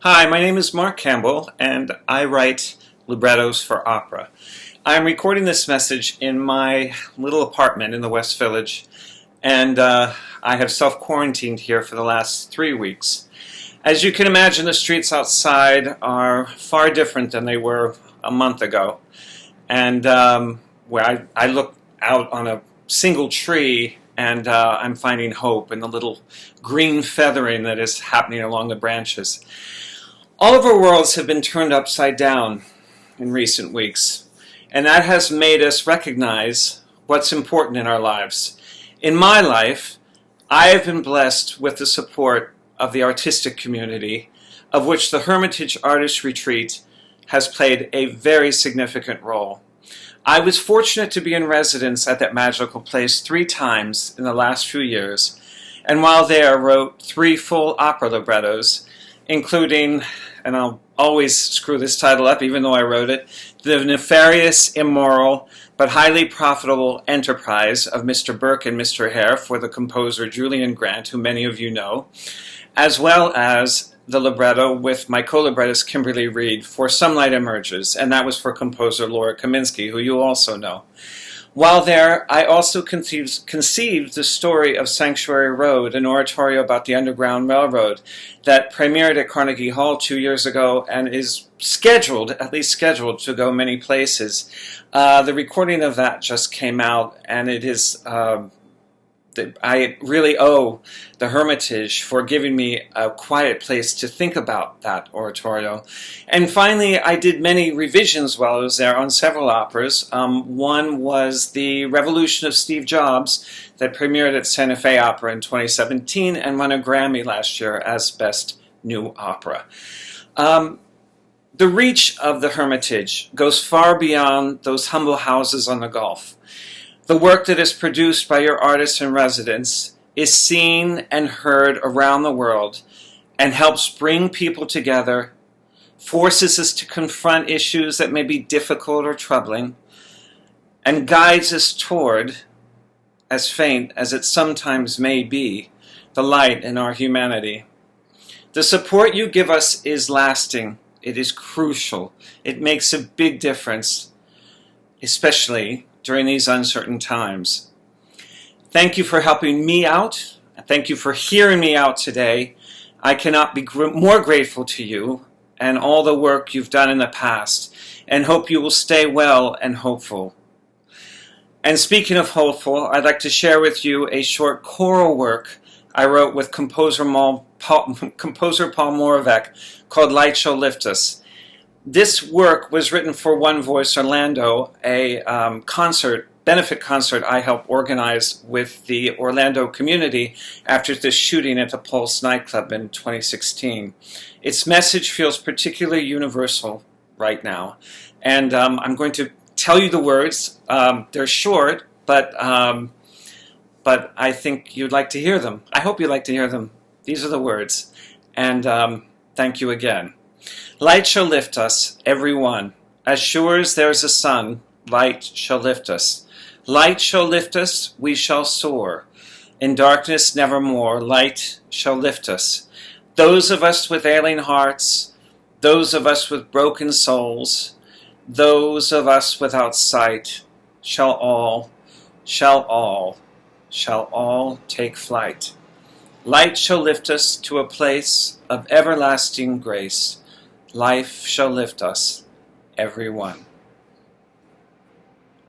Hi, my name is Mark Campbell, and I write librettos for opera. I'm recording this message in my little apartment in the West Village, and I have self-quarantined here for the last 3 weeks. As you can imagine, the streets outside are far different than they were a month ago. And where I look out on a single tree, and I'm finding hope in the little green feathering that is happening along the branches. All of our worlds have been turned upside down in recent weeks, and that has made us recognize what's important in our lives. In my life, I have been blessed with the support of the artistic community, of which the Hermitage Artist Retreat has played a very significant role. I was fortunate to be in residence at that magical place 3 times in the last few years, and while there wrote 3 full opera librettos, including, and I'll always screw this title up even though I wrote it, The Nefarious, Immoral, but Highly Profitable Enterprise of Mr. Burke and Mr. Hare for the composer Julian Grant, who many of you know, as well as the libretto with my co-librettist Kimberly Reed for Some Light Emerges, and that was for composer Laura Kaminsky, who you also know. While there, I also conceived the story of Sanctuary Road, an oratorio about the Underground Railroad that premiered at Carnegie Hall 2 years ago and is at least scheduled to go many places. The recording of that just came out, and it is I really owe the Hermitage for giving me a quiet place to think about that oratorio. And finally, I did many revisions while I was there on several operas. One was The Revolution of Steve Jobs that premiered at Santa Fe Opera in 2017 and won a Grammy last year as Best New Opera. The reach of the Hermitage goes far beyond those humble houses on the Gulf. The work that is produced by your artists in residence is seen and heard around the world and helps bring people together, forces us to confront issues that may be difficult or troubling, and guides us toward, as faint as it sometimes may be, the light in our humanity. The support you give us is lasting. It is crucial. It makes a big difference, especially during these uncertain times. Thank you for helping me out. Thank you for hearing me out today. I cannot be more grateful to you and all the work you've done in the past, and hope you will stay well and hopeful. And speaking of hopeful, I'd like to share with you a short choral work I wrote with composer Paul Moravec called Light Shall Lift Us. This work was written for One Voice Orlando, a benefit concert I helped organize with the Orlando community after the shooting at the Pulse nightclub in 2016. Its message feels particularly universal right now, and I'm going to tell you the words. They're short, but I think you'd like to hear them. I hope you'd like to hear them. These are the words, and thank you again. Light shall lift us, every one. As sure as there's a sun, light shall lift us. Light shall lift us, we shall soar. In darkness nevermore, light shall lift us. Those of us with ailing hearts, those of us with broken souls, those of us without sight, shall all take flight. Light shall lift us to a place of everlasting grace. Life shall lift us, every one.